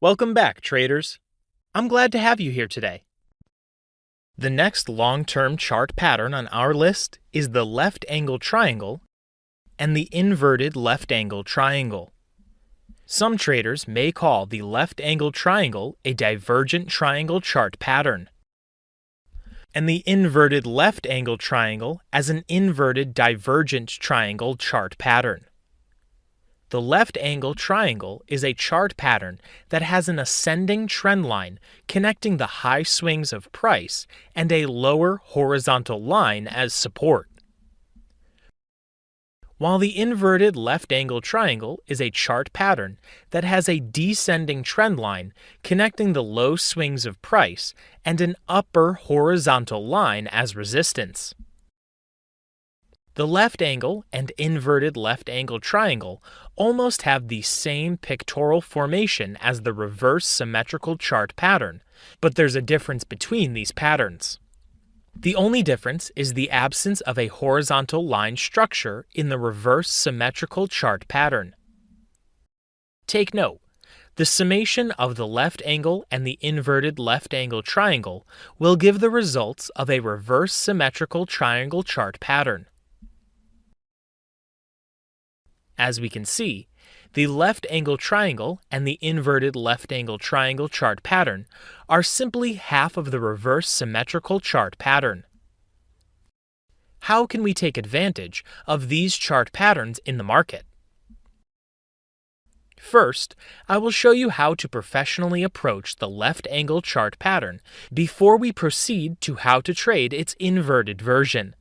Welcome back, traders. I'm glad to have you here today. The next long-term chart pattern on our list is the left angle triangle and the inverted left angle triangle. Some traders may call the left angle triangle a divergent triangle chart pattern, and the inverted left angle triangle as an inverted divergent triangle chart pattern. The left angle triangle is a chart pattern that has an ascending trend line connecting the high swings of price and a lower horizontal line as support, while the inverted left angle triangle is a chart pattern that has a descending trend line connecting the low swings of price and an upper horizontal line as resistance. The left angle and inverted left angle triangle almost have the same pictorial formation as the reverse symmetrical chart pattern, but there's a difference between these patterns. The only difference is the absence of a horizontal line structure in the reverse symmetrical chart pattern. Take note, the summation of the left angle and the inverted left angle triangle will give the results of a reverse symmetrical triangle chart pattern. As we can see, the left angle triangle and the inverted left angle triangle chart pattern are simply half of the reverse symmetrical chart pattern. How can we take advantage of these chart patterns in the market? First, I will show you how to professionally approach the left angle chart pattern before we proceed to how to trade its inverted version.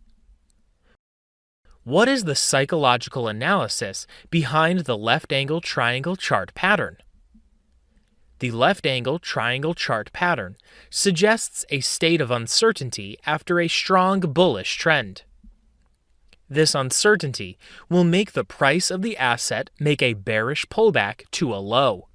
What is the psychological analysis behind the left angle triangle chart pattern? The left angle triangle chart pattern suggests a state of uncertainty after a strong bullish trend. This uncertainty will make the price of the asset make a bearish pullback to a low.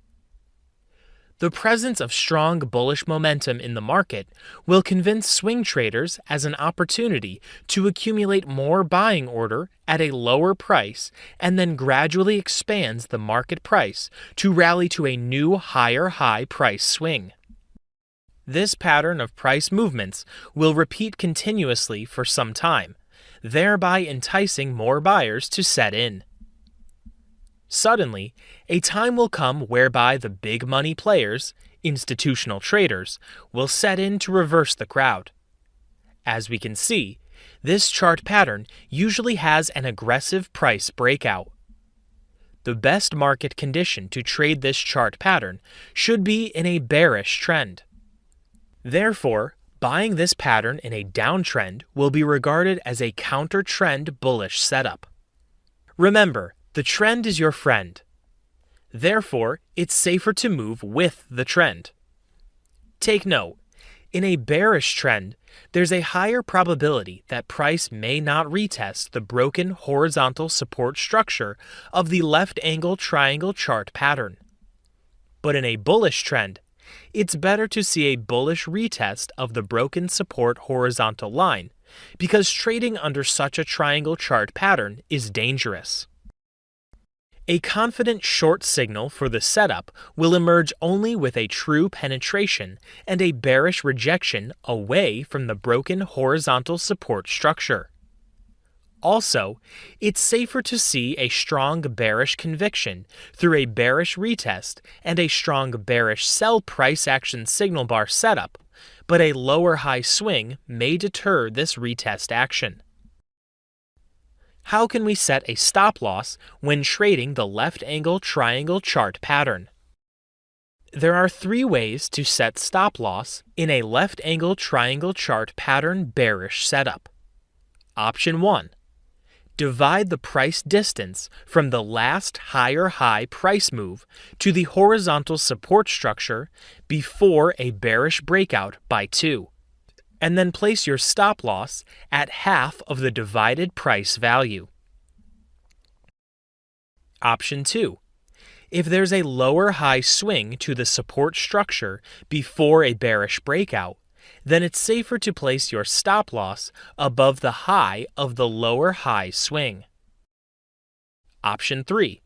The presence of strong bullish momentum in the market will convince swing traders as an opportunity to accumulate more buying order at a lower price and then gradually expands the market price to rally to a new higher high price swing. This pattern of price movements will repeat continuously for some time, thereby enticing more buyers to set in. Suddenly, a time will come whereby the big money players, institutional traders, will set in to reverse the crowd. As we can see, this chart pattern usually has an aggressive price breakout. The best market condition to trade this chart pattern should be in a bearish trend. Therefore, buying this pattern in a downtrend will be regarded as a counter-trend bullish setup. Remember, the trend is your friend. Therefore, it's safer to move with the trend. Take note, in a bearish trend, there's a higher probability that price may not retest the broken horizontal support structure of the left angle triangle chart pattern. But in a bullish trend, it's better to see a bullish retest of the broken support horizontal line because trading under such a triangle chart pattern is dangerous. A confident short signal for the setup will emerge only with a true penetration and a bearish rejection away from the broken horizontal support structure. Also, it's safer to see a strong bearish conviction through a bearish retest and a strong bearish sell price action signal bar setup, but a lower high swing may deter this retest action. How can we set a stop loss when trading the left angle triangle chart pattern? There are 3 ways to set stop loss in a left angle triangle chart pattern bearish setup. Option 1. Divide the price distance from the last higher high price move to the horizontal support structure before a bearish breakout by 2. And then place your stop loss at half of the divided price value. Option 2. If there's a lower high swing to the support structure before a bearish breakout, then it's safer to place your stop loss above the high of the lower high swing. Option 3.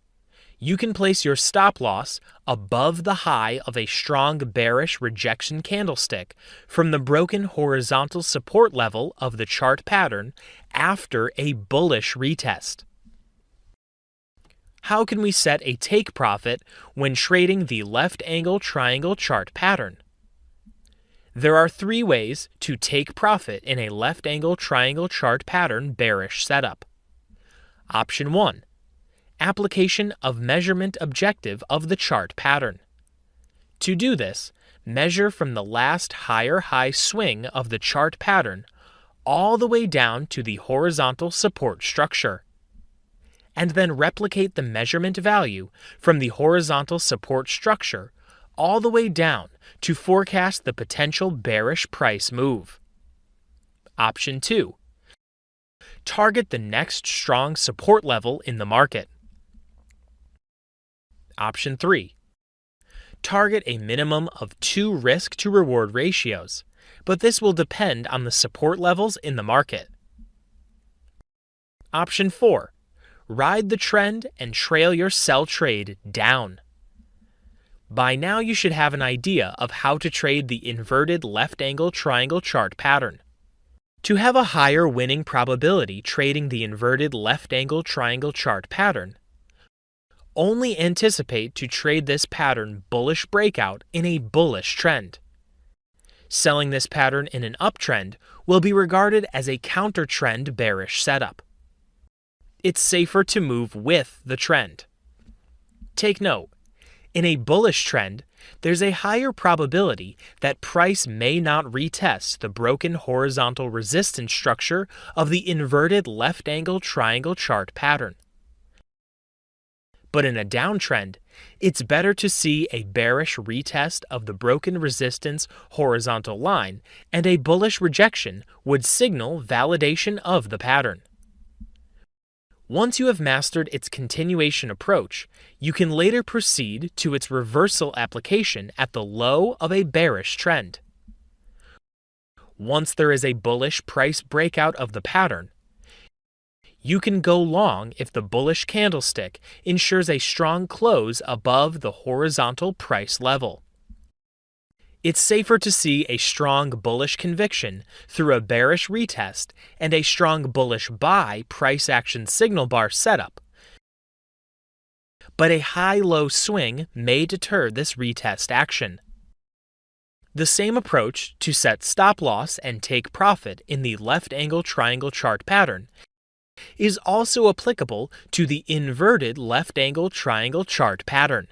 You can place your stop loss above the high of a strong bearish rejection candlestick from the broken horizontal support level of the chart pattern after a bullish retest. How can we set a take profit when trading the left angle triangle chart pattern? There are 3 ways to take profit in a left angle triangle chart pattern bearish setup. Option 1. Application of measurement objective of the chart pattern. To do this, measure from the last higher high swing of the chart pattern all the way down to the horizontal support structure, and then replicate the measurement value from the horizontal support structure all the way down to forecast the potential bearish price move. Option 2. Target the next strong support level in the market. Option 3. Target a minimum of 2 risk to reward ratios, but this will depend on the support levels in the market. Option 4. Ride the trend and trail your sell trade down. By now you should have an idea of how to trade the inverted left angle triangle chart pattern. To have a higher winning probability trading the inverted left angle triangle chart pattern, only anticipate to trade this pattern bullish breakout in a bullish trend. Selling this pattern in an uptrend will be regarded as a counter-trend bearish setup. It's safer to move with the trend. Take note, in a bullish trend, there's a higher probability that price may not retest the broken horizontal resistance structure of the inverted left angle triangle chart pattern. But in a downtrend, it's better to see a bearish retest of the broken resistance horizontal line, and a bullish rejection would signal validation of the pattern. Once you have mastered its continuation approach, you can later proceed to its reversal application at the low of a bearish trend. Once there is a bullish price breakout of the pattern, you can go long if the bullish candlestick ensures a strong close above the horizontal price level. It's safer to see a strong bullish conviction through a bearish retest and a strong bullish buy price action signal bar setup, but a high-low swing may deter this retest action. The same approach to set stop loss and take profit in the left angle triangle chart pattern is also applicable to the inverted left angle triangle chart pattern.